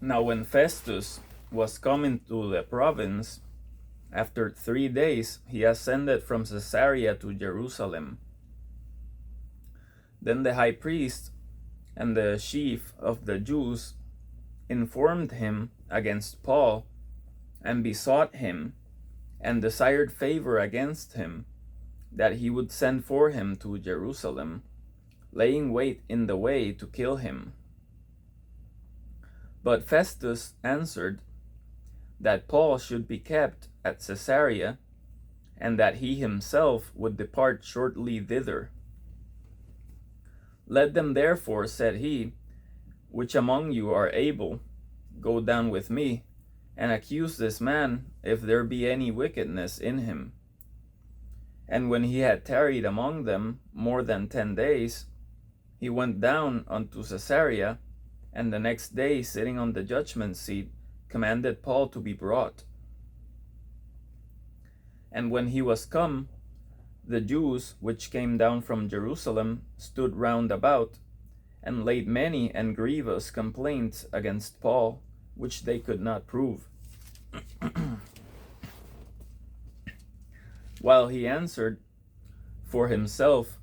Now when Festus was come into the province, after 3 days he ascended from Caesarea to Jerusalem. Then the high priest and the chief of the Jews informed him against Paul, and besought him, and desired favor against him, that he would send for him to Jerusalem, laying wait in the way to kill him. But Festus answered, that Paul should be kept at Caesarea, and that he himself would depart shortly thither. Let them therefore, said he, which among you are able, go down with me, and accuse this man, if there be any wickedness in him. And when he had tarried among them more than 10 days, he went down unto Caesarea, and the next day, sitting on the judgment seat, commanded Paul to be brought. And when he was come, the Jews which came down from Jerusalem stood round about, and laid many and grievous complaints against Paul, which they could not prove. While he answered for himself,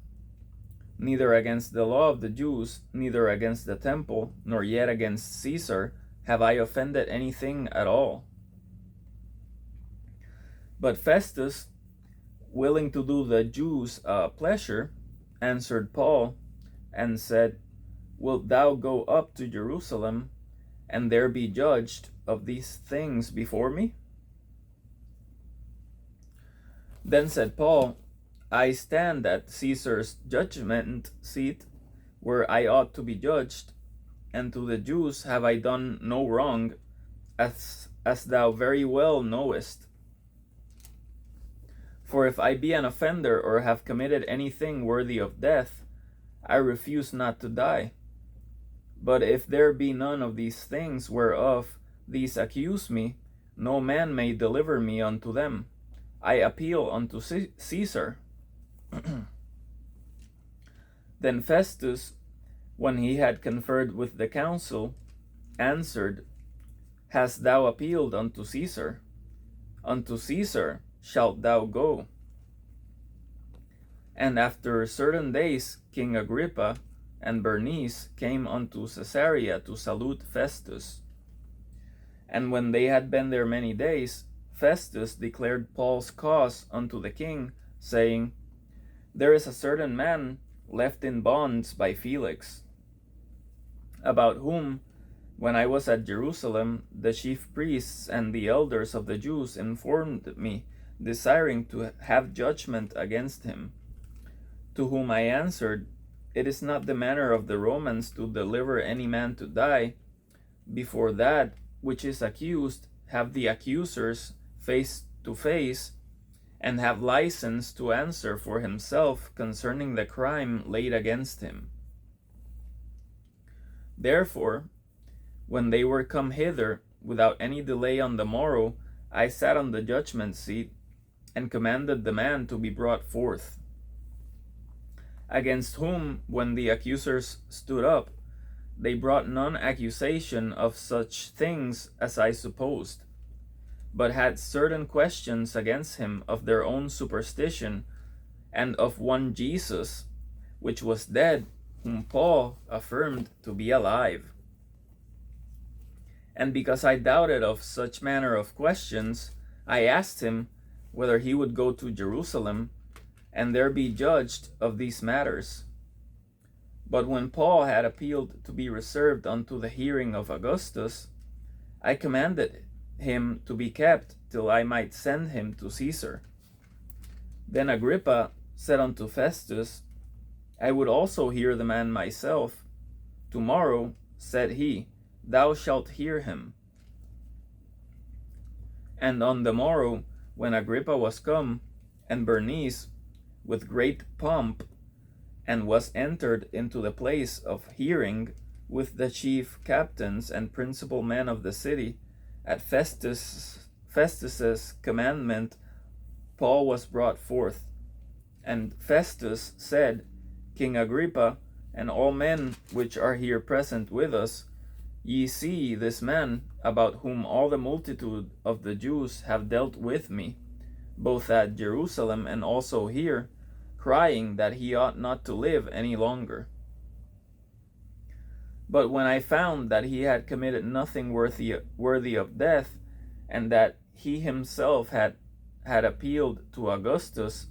neither against the law of the Jews, neither against the temple, nor yet against Caesar, have I offended anything at all. But Festus, willing to do the Jews pleasure, answered Paul, and said, Wilt thou go up to Jerusalem, and there be judged of these things before me? Then said Paul, I stand at Caesar's judgment seat, where I ought to be judged, and to the Jews have I done no wrong, as thou very well knowest. For if I be an offender, or have committed anything worthy of death, I refuse not to die. But if there be none of these things whereof these accuse me, no man may deliver me unto them. I appeal unto Caesar. Then Festus, when he had conferred with the council, answered, Hast thou appealed unto Caesar? Unto Caesar shalt thou go. And after certain days, King Agrippa and Bernice came unto Caesarea to salute Festus. And when they had been there many days, Festus declared Paul's cause unto the king, saying, There is a certain man left in bonds by Felix, about whom, when I was at Jerusalem, the chief priests and the elders of the Jews informed me, desiring to have judgment against him. To whom I answered, It is not the manner of the Romans to deliver any man to die. Before that which is accused, have the accusers face to face, and have license to answer for himself concerning the crime laid against him. Therefore, when they were come hither, without any delay on the morrow, I sat on the judgment seat, and commanded the man to be brought forth. Against whom, when the accusers stood up, they brought none accusation of such things as I supposed, but had certain questions against him of their own superstition, and of one Jesus, which was dead, whom Paul affirmed to be alive. And because I doubted of such manner of questions, I asked him whether he would go to Jerusalem, and there be judged of these matters. But when Paul had appealed to be reserved unto the hearing of Augustus, I commanded him to be kept till I might send him to Caesar. Then Agrippa said unto Festus, I would also hear the man myself. Tomorrow, said he, thou shalt hear him. And on the morrow, when Agrippa was come, and Bernice, with great pomp, and was entered into the place of hearing with the chief captains and principal men of the city, at Festus's commandment, Paul was brought forth. And Festus said, King Agrippa, and all men which are here present with us, Ye see this man, about whom all the multitude of the Jews have dealt with me, both at Jerusalem and also here, crying that he ought not to live any longer. But when I found that he had committed nothing worthy of death, and that he himself had appealed to Augustus,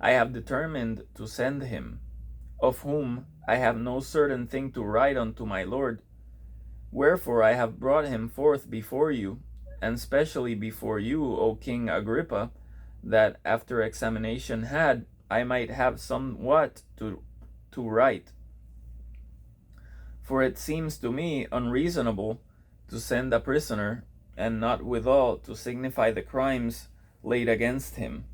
I have determined to send him, of whom I have no certain thing to write unto my Lord. Wherefore I have brought him forth before you, and specially before you, O King Agrippa, that after examination had, I might have somewhat to write. For it seems to me unreasonable to send a prisoner, and not withal to signify the crimes laid against him.